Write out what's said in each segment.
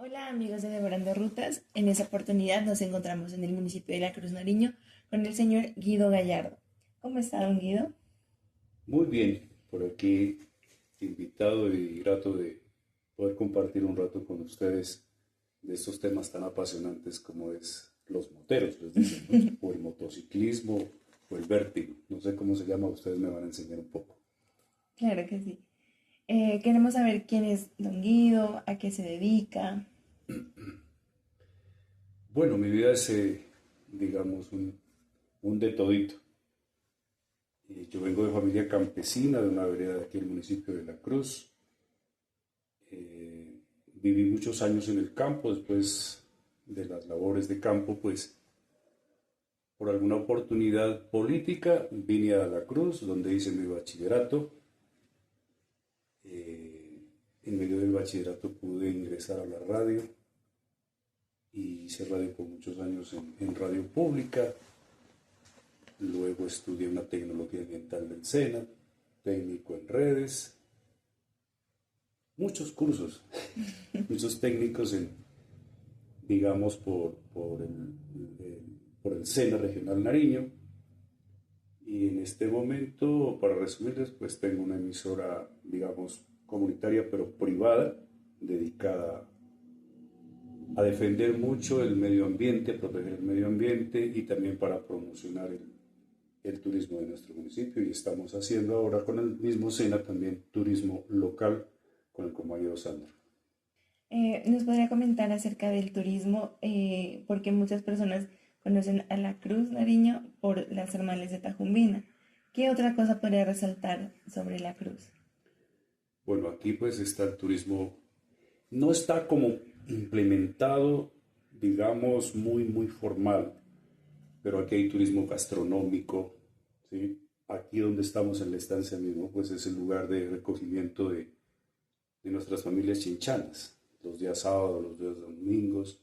Hola amigos de Devorando Rutas, en esta oportunidad nos encontramos en el municipio de La Cruz Nariño con el señor Guido Gallardo. ¿Cómo está, don Guido? Muy bien, por aquí invitado y grato de poder compartir un rato con ustedes de estos temas tan apasionantes como es los moteros, les dicen, ¿no? O el motociclismo o el vértigo. No sé cómo se llama, ustedes me van a enseñar un poco. Claro que sí. Queremos saber quién es don Guido, a qué se dedica. Bueno, mi vida es, digamos, un de todito. Yo vengo de familia campesina, de una vereda de aquí el municipio de La Cruz. Eh, Viví muchos años en el campo, después de las labores de campo, pues por alguna oportunidad política vine a La Cruz, donde hice mi bachillerato. En medio del bachillerato pude ingresar a la radio y hice radio por muchos años en radio pública. Luego estudié una tecnología ambiental del SENA, técnico en redes, muchos cursos, muchos técnicos en, digamos, por el SENA Regional Nariño. Y en este momento, para resumirles, pues tengo una emisora, digamos, comunitaria, pero privada, dedicada a defender mucho el medio ambiente, proteger el medio ambiente y también para promocionar el turismo de nuestro municipio. Y estamos haciendo ahora con el mismo SENA también turismo local con el compañero Sandro. ¿Nos podría comentar acerca del turismo? Porque muchas personas conocen a La Cruz Nariño por las termales de Tajumbina. ¿Qué otra cosa podría resaltar sobre La Cruz? Bueno, aquí pues está el turismo, no está como implementado, digamos, muy formal, pero aquí hay turismo gastronómico, ¿sí? Aquí donde estamos en la estancia mismo, pues es el lugar de recogimiento de nuestras familias chinchanas, los días sábados, los días domingos.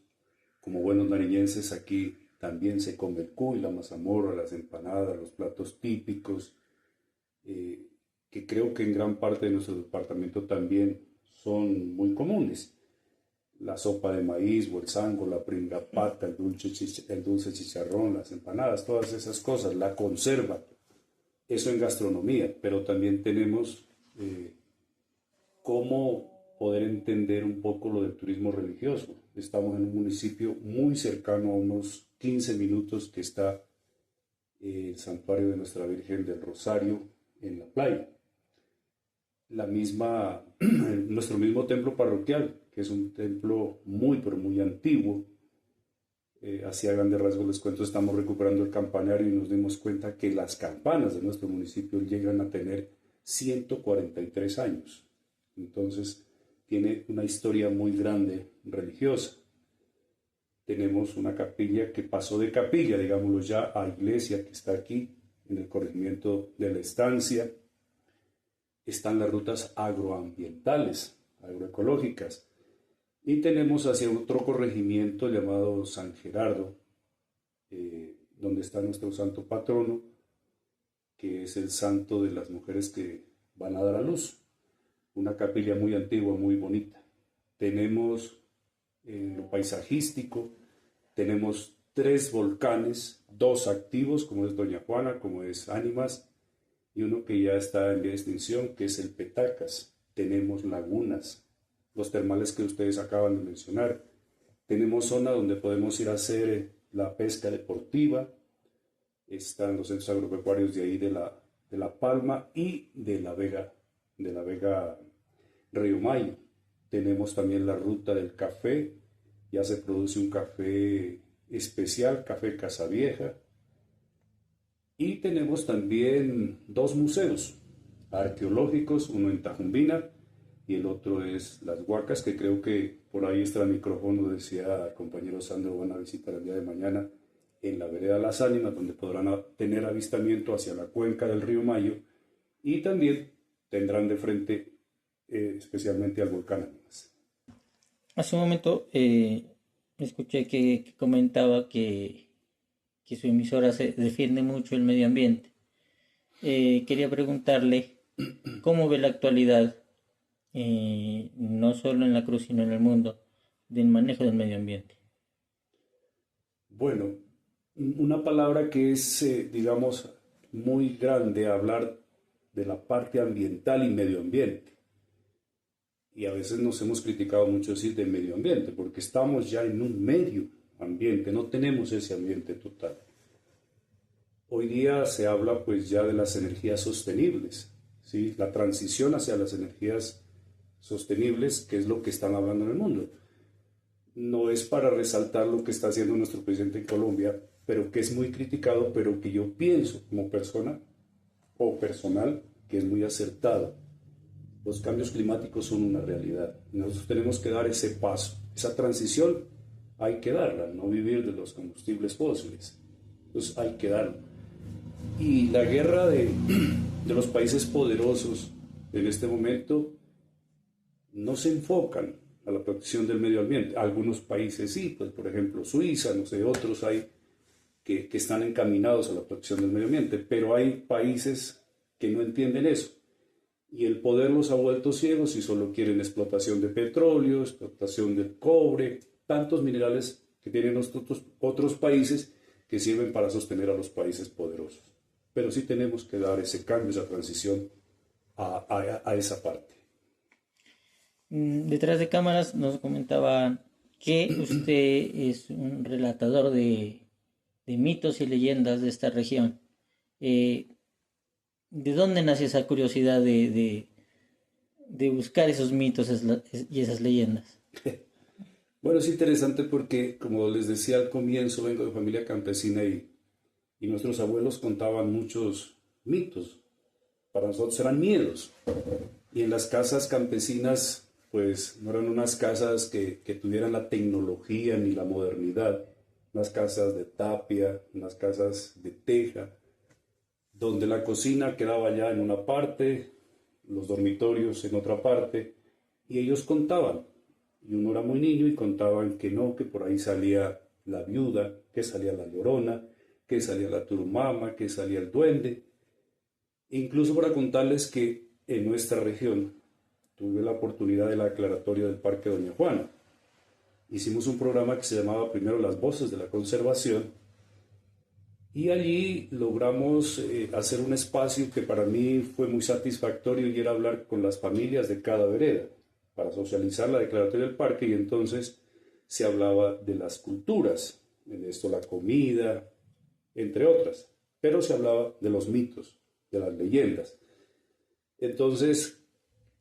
Como buenos nariñenses, aquí también se come el cuy, la mazamorra, las empanadas, los platos típicos, eh, que creo que en gran parte de nuestro departamento también son muy comunes. La sopa de maíz o el sango, la pringa pata, el dulce chicharrón, las empanadas, todas esas cosas, la conserva, eso en gastronomía, pero también tenemos cómo poder entender un poco lo del turismo religioso. Estamos en un municipio muy cercano, a unos 15 minutos, que está el santuario de Nuestra Virgen del Rosario en la playa. La misma, nuestro mismo templo parroquial, que es un templo muy, pero muy antiguo. Hacia grandes rasgos les cuento, estamos recuperando el campanario y nos dimos cuenta que las campanas de nuestro municipio llegan a tener 143 años. Entonces, tiene una historia muy grande religiosa. Tenemos una capilla que pasó de capilla, digámoslo ya, a iglesia, que está aquí en el corregimiento de la estancia. Están las rutas agroambientales, agroecológicas. Y tenemos hacia otro corregimiento llamado San Gerardo, donde está nuestro santo patrono, que es el santo de las mujeres que van a dar a luz. Una capilla muy antigua, muy bonita. Tenemos lo paisajístico, tenemos tres volcanes, dos activos, como es Doña Juana, como es Ánimas, y uno que ya está en vía de extinción, que es el Petacas. Tenemos lagunas, los termales que ustedes acaban de mencionar. Tenemos zona donde podemos ir a hacer la pesca deportiva. Están los centros agropecuarios de ahí de la Palma y de la Vega Río Mayo. Tenemos también la ruta del café. Ya se produce un café especial, Café Casavieja. Y tenemos también dos museos arqueológicos, uno en Tajumbina y el otro es Las Huacas, que creo que por ahí está el micrófono, decía el compañero Sandro, van a visitar el día de mañana en la vereda Las Ánimas, donde podrán tener avistamiento hacia la cuenca del río Mayo y también tendrán de frente especialmente al volcán Ánimas. Hace un momento escuché que comentaba que su emisora se defiende mucho el medio ambiente. Quería preguntarle cómo ve la actualidad, no solo en la Cruz, sino en el mundo, del manejo del medio ambiente? Bueno, una palabra que es, digamos, muy grande hablar de la parte ambiental y medio ambiente. Y a veces nos hemos criticado mucho decir de medio ambiente, porque estamos ya en un medio ambiente, no tenemos ese ambiente total. Hoy día se habla pues ya de las energías sostenibles, ¿sí? La transición hacia las energías sostenibles, que es lo que están hablando en el mundo. No es para resaltar lo que está haciendo nuestro presidente en Colombia, pero que es muy criticado, pero que yo pienso como persona o personal que es muy acertado. Los cambios climáticos son una realidad. Nosotros tenemos que dar ese paso. Esa transición hay que darla, no vivir de los combustibles fósiles. Entonces hay que darlo. Y la guerra de los países poderosos en este momento no se enfocan a la protección del medio ambiente. Algunos países sí, pues por ejemplo Suiza, no sé, otros hay que están encaminados a la protección del medio ambiente, pero hay países que no entienden eso. Y el poder los ha vuelto ciegos y solo quieren explotación de petróleo, explotación del cobre, tantos minerales que tienen otros países que sirven para sostener a los países poderosos. Pero sí tenemos que dar ese cambio, esa transición a esa parte. Detrás de cámaras nos comentaba que usted es un relatador de mitos y leyendas de esta región. ¿De dónde nace esa curiosidad de buscar esos mitos y esas leyendas? Bueno, es interesante porque, como les decía al comienzo, vengo de familia campesina y nuestros abuelos contaban muchos mitos. Para nosotros eran miedos. Y en las casas campesinas, pues no eran unas casas que tuvieran la tecnología ni la modernidad. Unas casas de tapia, unas casas de teja, donde la cocina quedaba ya en una parte, los dormitorios en otra parte, y ellos contaban. Y uno era muy niño y contaban que no, que por ahí salía la viuda, que salía la llorona, que salía la turumama, que salía el duende. Incluso para contarles que en nuestra región tuve la oportunidad de la aclaratoria del Parque Doña Juana. Hicimos un programa que se llamaba primero Las Voces de la Conservación y allí logramos hacer un espacio que para mí fue muy satisfactorio y era hablar con las familias de cada vereda para socializar la declaratoria del parque y entonces se hablaba de las culturas, en esto la comida, entre otras, pero se hablaba de los mitos, de las leyendas. Entonces,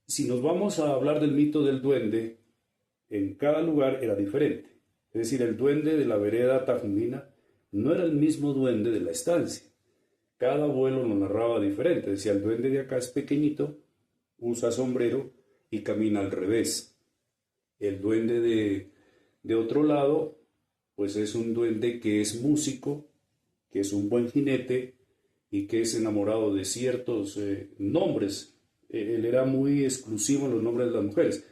si nos vamos a hablar del mito del duende, en cada lugar era diferente. Es decir, el duende de la vereda Tajumbina no era el mismo duende de la estancia. Cada abuelo lo narraba diferente. Decía, el duende de acá es pequeñito, usa sombrero y camina al revés. El duende de otro lado, pues es un duende que es músico, que es un buen jinete y que es enamorado de ciertos nombres. Él era muy exclusivo en los nombres de las mujeres.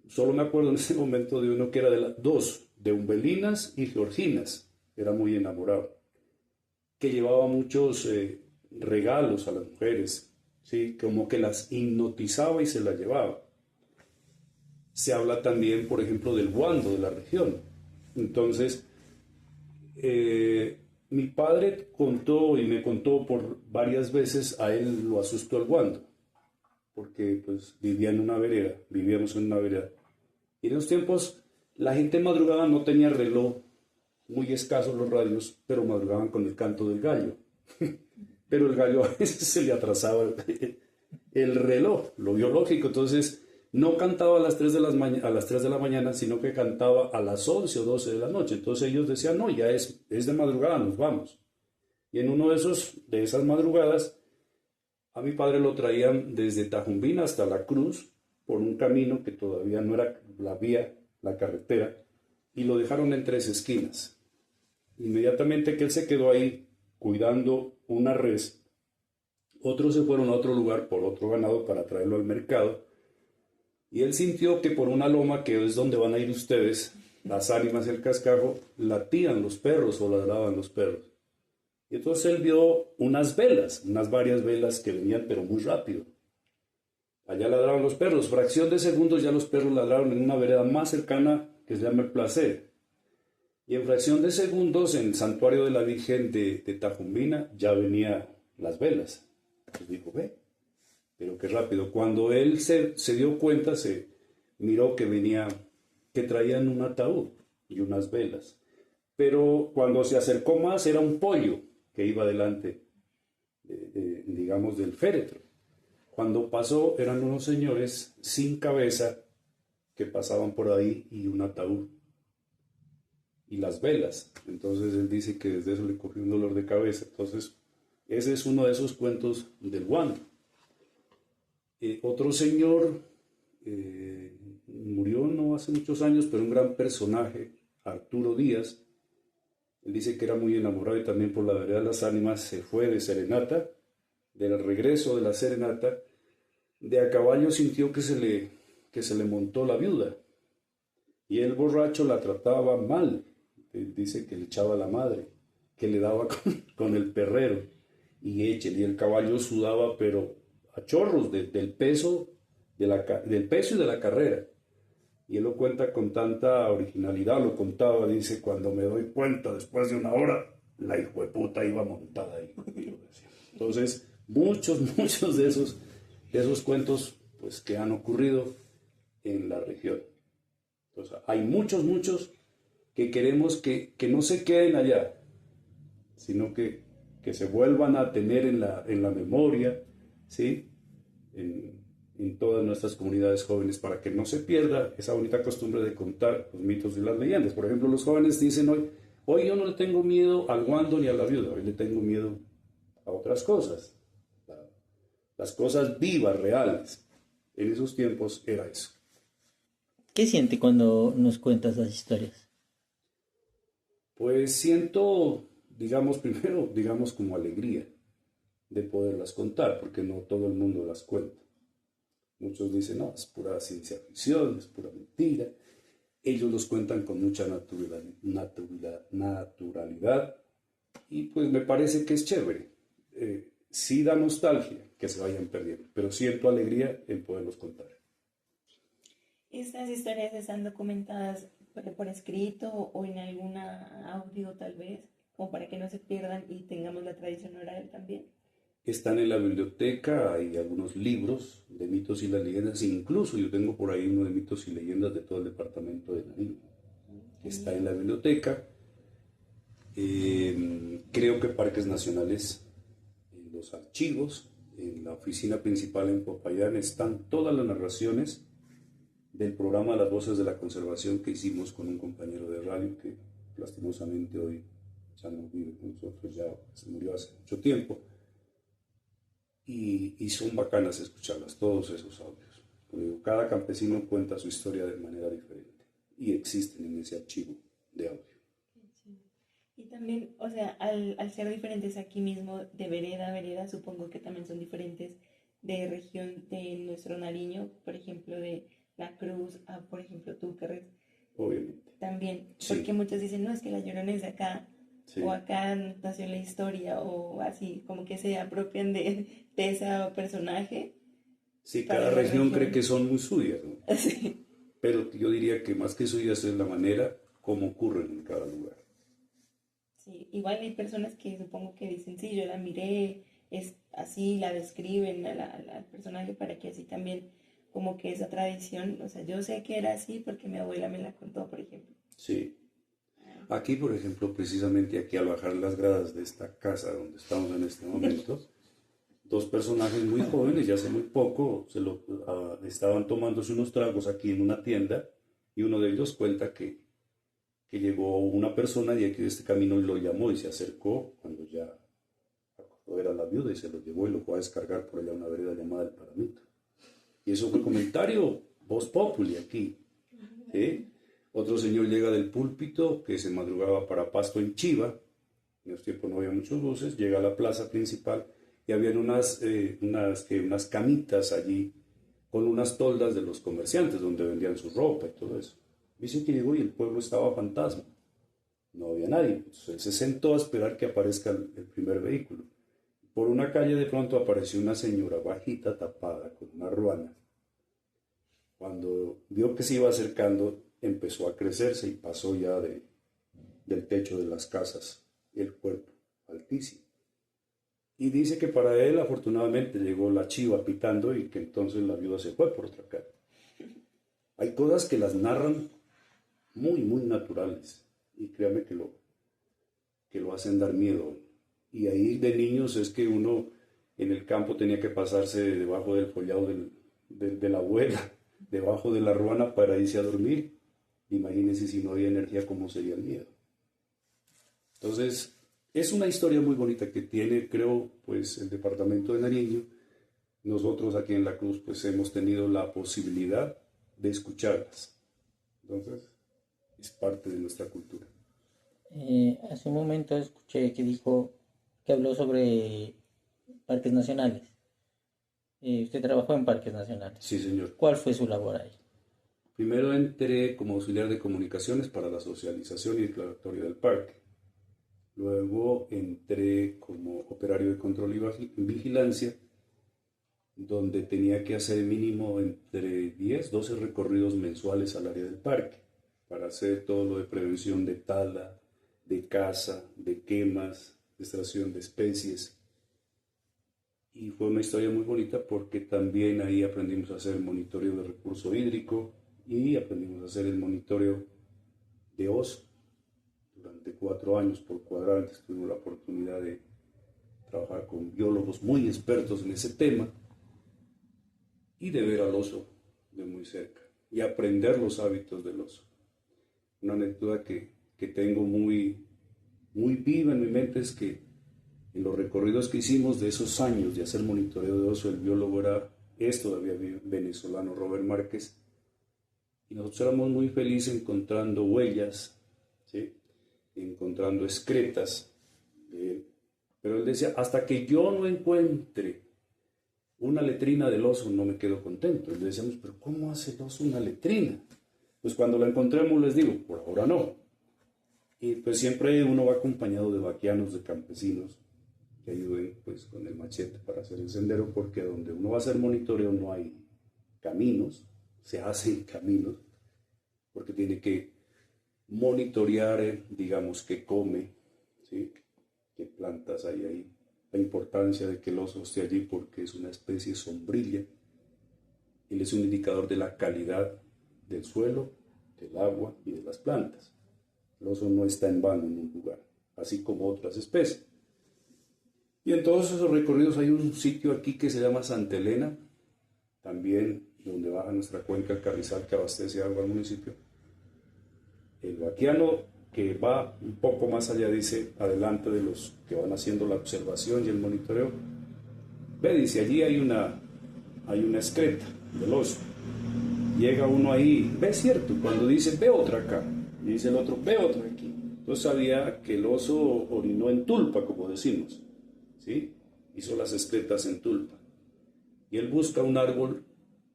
Solo me acuerdo en ese momento de uno que era de Umbelinas y Georginas. Era muy enamorado. Que llevaba muchos regalos a las mujeres, ¿sí? Como que las hipnotizaba y se las llevaba. Se habla también, por ejemplo, del guando de la región. Entonces, mi padre contó y me contó por varias veces, a él lo asustó el guando, porque pues vivíamos en una vereda. Y en esos tiempos la gente madrugaba, no tenía reloj, muy escasos los radios, pero madrugaban con el canto del gallo. Pero el gallo a veces se le atrasaba el reloj, lo biológico, entonces no cantaba a las 3 de la mañana, sino que cantaba a las 11 o 12 de la noche. Entonces ellos decían, no, ya es de madrugada, nos vamos. Y en uno de esas madrugadas, a mi padre lo traían desde Tajumbina hasta La Cruz, por un camino que todavía no era la vía, la carretera, y lo dejaron en 3 esquinas. Inmediatamente que él se quedó ahí cuidando una res, otros se fueron a otro lugar por otro ganado para traerlo al mercado, y él sintió que por una loma, que es donde van a ir ustedes, las ánimas del cascajo, latían los perros o ladraban los perros. Y entonces él vio unas varias velas que venían pero muy rápido. Allá ladraban los perros, fracción de segundos ya los perros ladraron en una vereda más cercana que se llama El Placer. Y en fracción de segundos, en el santuario de la Virgen de Tajumbina, ya venían las velas. Entonces dijo, ve, pero qué rápido. Cuando él se dio cuenta, se miró que traían un ataúd y unas velas. Pero cuando se acercó más, era un pollo que iba delante, digamos, del féretro. Cuando pasó, eran unos señores sin cabeza que pasaban por ahí y un ataúd y las velas. Entonces él dice que desde eso le cogió un dolor de cabeza. Entonces ese es uno de esos cuentos del Guando. Otro señor murió no hace muchos años, pero un gran personaje, Arturo Díaz. Él dice que era muy enamorado y también por la vereda de las ánimas se fue de serenata. Del regreso de la serenata, de a caballo sintió que se le montó la viuda. Y el borracho la trataba mal. Dice que le echaba a la madre, que le daba con el perrero. Y el caballo sudaba, pero a chorros del peso del peso y de la carrera. Y él lo cuenta con tanta originalidad, lo contaba, dice, cuando me doy cuenta, después de una hora, la hijueputa iba montada ahí. Entonces, muchos de esos cuentos, pues, que han ocurrido en la región. Entonces, hay muchos que queremos que no se queden allá, sino que se vuelvan a tener en la memoria, ¿sí? En todas nuestras comunidades jóvenes, para que no se pierda esa bonita costumbre de contar los mitos y las leyendas. Por ejemplo, los jóvenes dicen hoy yo no le tengo miedo al guando ni a la viuda, hoy le tengo miedo a otras cosas, las cosas vivas, reales. En esos tiempos era eso. ¿Qué siente cuando nos cuentas las historias? Pues siento, primero, como alegría de poderlas contar, porque no todo el mundo las cuenta. Muchos dicen, no, es pura ciencia ficción, es pura mentira. Ellos los cuentan con mucha naturalidad y pues me parece que es chévere. Sí da nostalgia que se vayan perdiendo, pero siento alegría en poderlos contar. ¿Estas historias están documentadas por escrito o en alguna audio tal vez, como para que no se pierdan y tengamos la tradición oral también? Están en la biblioteca, hay algunos libros de mitos y las leyendas, incluso yo tengo por ahí uno de mitos y leyendas de todo el departamento de Nariño. Está en la biblioteca. Creo que Parques Nacionales, en los archivos, en la oficina principal en Popayán, están todas las narraciones del programa Las Voces de la Conservación que hicimos con un compañero de radio que lastimosamente hoy ya no vive con nosotros, ya se murió hace mucho tiempo. Y son bacanas escucharlas, todos esos audios. Porque cada campesino cuenta su historia de manera diferente y existen en ese archivo de audio. Y también, o sea, al ser diferentes aquí mismo, de vereda a vereda, supongo que también son diferentes de región de nuestro Nariño, por ejemplo, de La Cruz a, por ejemplo, Túquerres. Obviamente. También, Sí. porque muchos dicen, no, es que la Llorona es de acá, Sí. o acá nació la historia, o así, como que se apropian de ese personaje. Sí, cada región cree que son muy suyas, ¿no? Sí. Pero yo diría que más que suyas es la manera como ocurren en cada lugar. Sí, igual hay personas que supongo que dicen, sí, yo la miré, es así, la describen al personaje para que así también, como que esa tradición, o sea, yo sé que era así porque mi abuela me la contó, por ejemplo. Sí. Aquí, por ejemplo, precisamente aquí al bajar las gradas de esta casa donde estamos en este momento, dos personajes muy jóvenes, ya hace muy poco, estaban tomándose unos tragos aquí en una tienda y uno de ellos cuenta que llegó una persona de aquí de este camino y lo llamó y se acercó cuando ya era la viuda y se lo llevó y lo fue a descargar por allá a una vereda llamada El Paramito. Y eso fue comentario voz populi aquí. ¿Sí? Otro señor llega del púlpito que se madrugaba para Pasto en Chiva, en ese tiempo no había muchos buses, llega a la plaza principal y habían unas camitas allí con unas toldas de los comerciantes donde vendían su ropa y todo eso. Dice que llegó y el pueblo estaba fantasma, no había nadie. Entonces él se sentó a esperar que aparezca el primer vehículo. Por una calle de pronto apareció una señora bajita, tapada, con una ruana. Cuando vio que se iba acercando, empezó a crecerse y pasó ya del techo de las casas el cuerpo altísimo. Y dice que para él afortunadamente llegó la chiva pitando y que entonces la viuda se fue por otra calle. Hay cosas que las narran muy, muy naturales y créame que lo hacen dar miedo. Y ahí de niños es que uno en el campo tenía que pasarse debajo del follado de la abuela, debajo de la ruana para irse a dormir. Imagínense si no había energía, cómo sería el miedo. Entonces, es una historia muy bonita que tiene, creo, pues el departamento de Nariño. Nosotros aquí en La Cruz, pues hemos tenido la posibilidad de escucharlas. Entonces, es parte de nuestra cultura. Hace un momento escuché que dijo que habló sobre parques nacionales. Usted trabajó en parques nacionales. Sí, señor. ¿Cuál fue su labor ahí? Primero entré como auxiliar de comunicaciones para la socialización y declaratoria del parque. Luego entré como operario de control y vigilancia, donde tenía que hacer mínimo entre 10, 12 recorridos mensuales al área del parque, para hacer todo lo de prevención de tala, de caza, de quemas, de extracción de especies. Y fue una historia muy bonita porque también ahí aprendimos a hacer el monitoreo de recurso hídrico y aprendimos a hacer el monitoreo de oso. Durante 4 años por cuadrantes tuvimos la oportunidad de trabajar con biólogos muy expertos en ese tema y de ver al oso de muy cerca y aprender los hábitos del oso. Una anécdota que tengo muy, muy viva en mi mente es que en los recorridos que hicimos de esos años de hacer monitoreo de oso, el biólogo es todavía venezolano, Robert Márquez, y nosotros éramos muy felices encontrando huellas, ¿sí? Encontrando excretas de él. Pero él decía, hasta que yo no encuentre una letrina del oso, no me quedo contento. Y le decíamos, pero ¿cómo hace el oso una letrina? Pues cuando la encontremos les digo, por ahora no. Y pues siempre uno va acompañado de vaquianos, de campesinos, que ayuden pues con el machete para hacer el sendero, porque donde uno va a hacer monitoreo no hay caminos, se hacen caminos, porque tiene que monitorear, digamos, qué come, ¿sí? Qué plantas hay ahí, la importancia de que el oso esté allí porque es una especie sombrilla. Él es un indicador de la calidad del suelo, del agua y de las plantas. El oso no está en vano en un lugar, así como otras especies. Y en todos esos recorridos hay un sitio aquí que se llama Santa Elena, también donde baja nuestra cuenca el Carrizal que abastece agua al municipio. El vaquiano que va un poco más allá dice, adelante de los que van haciendo la observación y el monitoreo, ve, dice, allí hay una excreta del oso. Llega uno ahí, ve, cierto, cuando dice, ve otra acá, y dice el otro, ve otra aquí. Entonces sabía que el oso orinó en tulpa, como decimos, ¿sí? Hizo las excretas en tulpa. Y él busca un árbol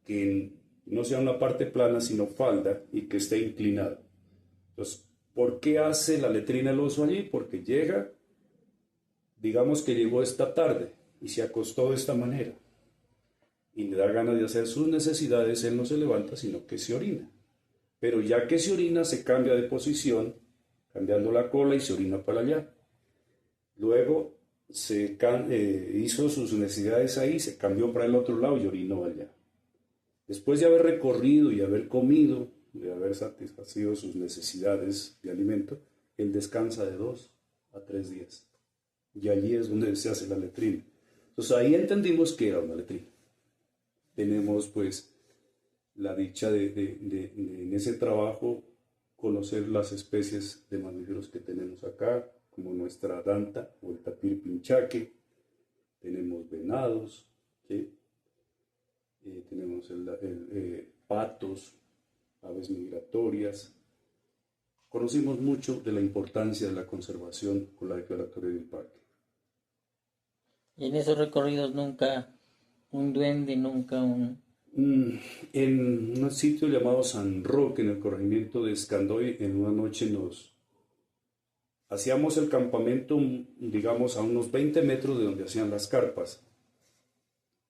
que no sea una parte plana, sino falda, y que esté inclinado. Entonces, ¿por qué hace la letrina el oso allí? Porque llega, digamos que llegó esta tarde y se acostó de esta manera y le da ganas de hacer sus necesidades, él no se levanta, sino que se orina. Pero ya que se orina, se cambia de posición, cambiando la cola y se orina para allá. Luego hizo sus necesidades ahí, se cambió para el otro lado y orinó allá. Después de haber recorrido y haber comido, de haber satisfacido sus necesidades de alimento, él descansa de 2 a 3 días. Y allí es donde se hace la letrina. Entonces ahí entendimos que era una letrina. Tenemos pues la dicha de en ese trabajo conocer las especies de mamíferos que tenemos acá, como nuestra danta o el tapir pinchaque. Tenemos venados, ¿sí? Tenemos patos, aves migratorias. Conocimos mucho de la importancia de la conservación con la declaratoria del parque. Y en esos recorridos nunca un duende, nunca un... En un sitio llamado San Roque, en el corregimiento de Escandoy, en una noche hacíamos el campamento, digamos, a unos 20 metros de donde hacían las carpas,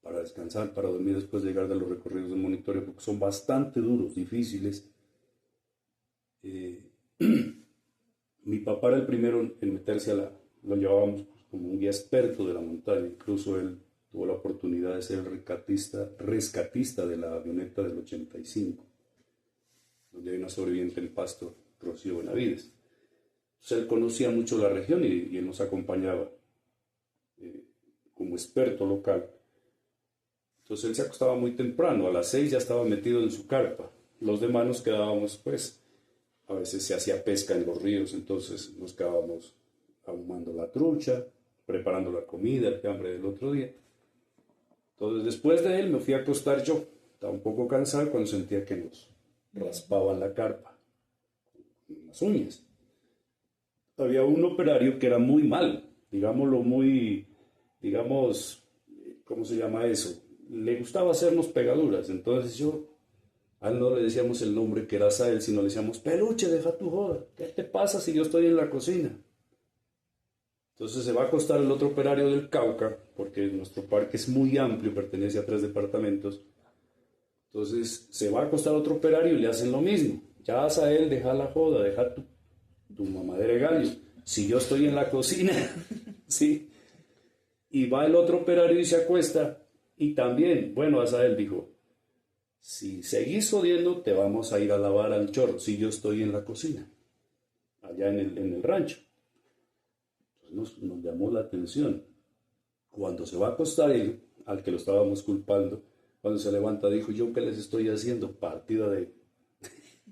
para descansar, para dormir después de llegar de los recorridos de monitoreo, porque son bastante duros, difíciles. Eh, Mi papá era el primero en meterse lo llevábamos pues, como un guía experto de la montaña, incluso él tuvo la oportunidad de ser el rescatista de la avioneta del 85, donde hay una sobreviviente, el pastor Rocío Benavides. Entonces él conocía mucho la región y él nos acompañaba como experto local. Entonces él se acostaba muy temprano, a las 6 ya estaba metido en su carpa. Los demás nos quedábamos, pues, a veces se hacía pesca en los ríos, entonces nos quedábamos ahumando la trucha, preparando la comida, el hambre del otro día. Entonces después de él me fui a acostar yo. Estaba un poco cansado cuando sentía que nos raspaban la carpa con las uñas. Había un operario que era muy mal, digámoslo muy, digamos, ¿cómo se llama eso? Le gustaba hacernos pegaduras, entonces a él no le decíamos el nombre que era Asael, sino le decíamos, peluche, deja tu joda, ¿qué te pasa si yo estoy en la cocina? Entonces se va a acostar el otro operario del Cauca, porque nuestro parque es muy amplio, pertenece a 3 departamentos. Entonces se va a acostar otro operario y le hacen lo mismo. Ya Asael, deja la joda, deja tu mamadera de gallo. Si yo estoy en la cocina, ¿sí? Y va el otro operario y se acuesta. Y también, bueno, Asael dijo, si seguís jodiendo, te vamos a ir a lavar al chorro, si yo estoy en la cocina, allá en el rancho. Entonces nos llamó la atención. Cuando se va a acostar él, al que lo estábamos culpando, cuando se levanta dijo, ¿yo qué les estoy haciendo? Partida de...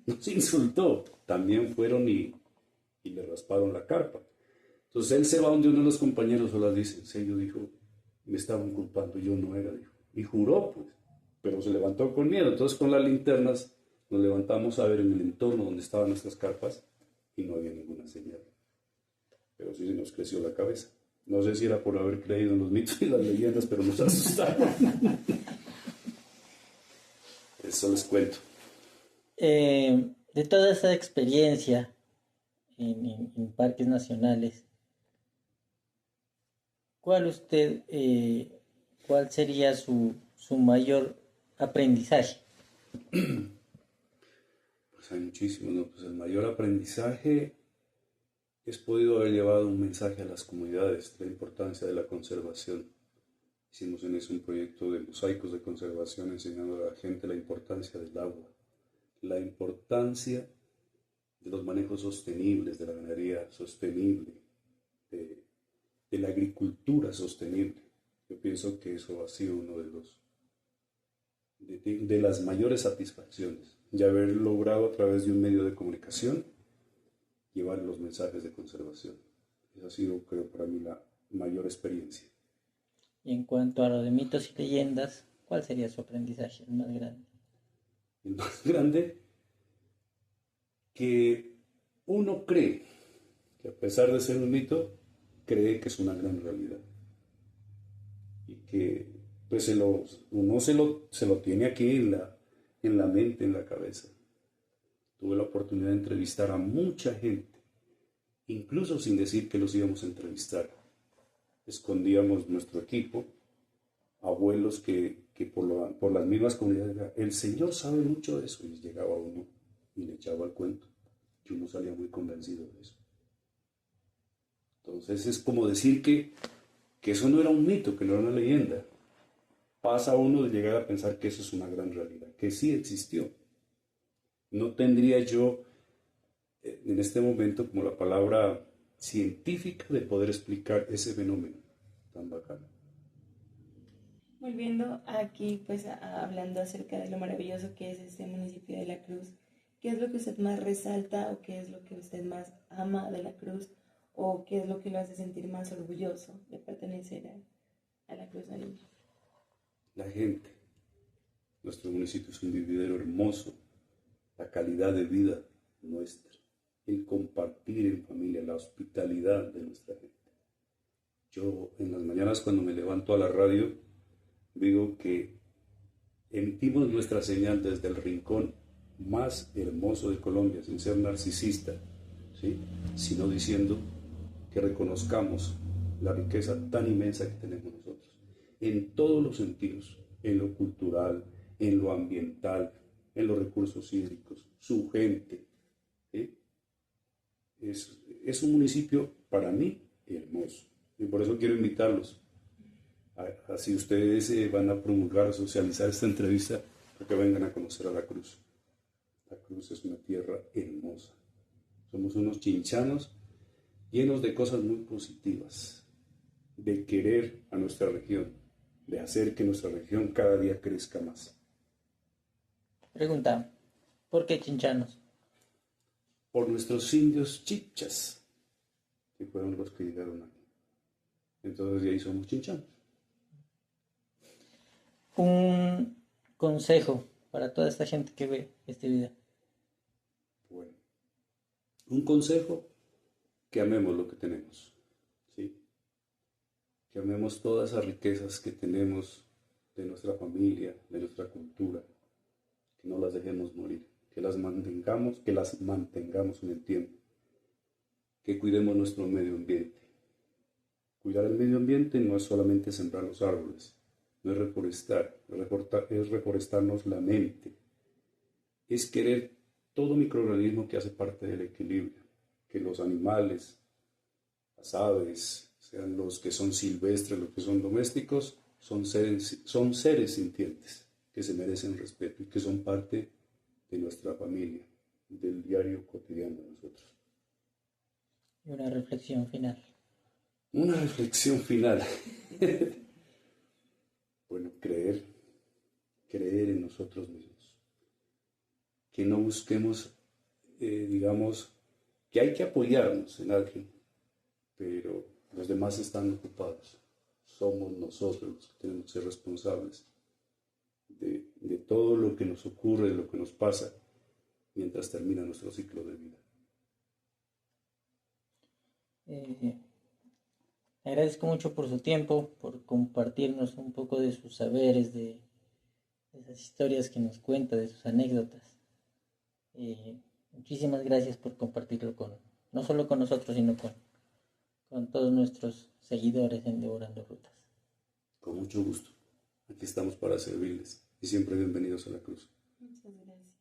Nos insultó. También fueron y le rasparon la carpa. Entonces él se va donde uno de los compañeros o las dice, en serio, dijo, me estaban culpando, yo no era, dijo. Y juró, pues, pero se levantó con miedo. Entonces con las linternas nos levantamos a ver en el entorno donde estaban nuestras carpas y no había ninguna señal. Pero sí se nos creció la cabeza. No sé si era por haber creído en los mitos y las leyendas, pero nos asustaron. Eso les cuento. De toda esa experiencia en parques nacionales, ¿cuál sería su mayor aprendizaje? Pues hay muchísimos, ¿no? Pues el mayor aprendizaje es podido haber llevado un mensaje a las comunidades, la importancia de la conservación. Hicimos en eso un proyecto de mosaicos de conservación enseñando a la gente la importancia del agua, la importancia de los manejos sostenibles, de la ganadería sostenible, de la agricultura sostenible. Yo pienso que eso ha sido uno de las mayores satisfacciones, ya haber logrado a través de un medio de comunicación llevar los mensajes de conservación. Esa ha sido, creo, para mí la mayor experiencia. Y en cuanto a lo de mitos y leyendas, ¿cuál sería su aprendizaje el más grande? El más grande, que uno cree que a pesar de ser un mito, cree que es una gran realidad. Y que pues uno se lo tiene aquí en la mente, en la cabeza. Tuve la oportunidad de entrevistar a mucha gente, incluso sin decir que los íbamos a entrevistar. Escondíamos nuestro equipo, abuelos que por las mismas comunidades, el Señor sabe mucho de eso, y llegaba uno y le echaba el cuento, y uno salía muy convencido de eso. Entonces es como decir que eso no era un mito, que no era una leyenda. Pasa uno de llegar a pensar que eso es una gran realidad, que sí existió. No tendría yo en este momento como la palabra científica de poder explicar ese fenómeno tan bacano. Volviendo aquí, pues hablando acerca de lo maravilloso que es este municipio de La Cruz, ¿qué es lo que usted más resalta o qué es lo que usted más ama de La Cruz o qué es lo que lo hace sentir más orgulloso de pertenecer a La Cruz Nariño? La gente. Nuestro municipio es un vividero hermoso. La calidad de vida nuestra. El compartir en familia, la hospitalidad de nuestra gente. Yo en las mañanas cuando me levanto a la radio digo que emitimos nuestra señal desde el rincón más hermoso de Colombia, sin ser narcisista, ¿sí? Sino diciendo que reconozcamos la riqueza tan inmensa que tenemos nosotros, en todos los sentidos, en lo cultural, en lo ambiental, en los recursos hídricos, su gente, ¿sí? es un municipio para mí hermoso. Y por eso quiero invitarlos. Así ustedes van a promulgar, a socializar esta entrevista, para que vengan a conocer a La Cruz. La Cruz es una tierra hermosa. Somos unos chinchanos llenos de cosas muy positivas, de querer a nuestra región, de hacer que nuestra región cada día crezca más. Pregunta, ¿por qué chinchanos? Por nuestros indios chichas, que fueron los que llegaron aquí. Entonces de ahí somos chinchanos. Un consejo para toda esta gente que ve este video. Bueno, un consejo, que amemos lo que tenemos, ¿sí? Que amemos todas esas riquezas que tenemos de nuestra familia, de nuestra cultura, que no las dejemos morir, que las mantengamos en el tiempo, que cuidemos nuestro medio ambiente. Cuidar el medio ambiente no es solamente sembrar los árboles, no es reforestar, es reforestarnos la mente, es querer todo microorganismo que hace parte del equilibrio, que los animales, las aves, sean los que son silvestres, los que son domésticos, son seres sintientes que se merecen respeto y que son parte de nuestra familia, del diario cotidiano de nosotros. Y una reflexión final. Una reflexión final. Bueno, creer en nosotros mismos. Que no busquemos, digamos, que hay que apoyarnos en alguien, pero los demás están ocupados. Somos nosotros los que tenemos que ser responsables de todo lo que nos ocurre, de lo que nos pasa, mientras termina nuestro ciclo de vida. Agradezco mucho por su tiempo, por compartirnos un poco de sus saberes, de esas historias que nos cuenta, de sus anécdotas. Muchísimas gracias por compartirlo no solo con nosotros, sino con todos nuestros seguidores en Devorando Rutas. Con mucho gusto. Aquí estamos para servirles y siempre bienvenidos a La Cruz. Muchas gracias.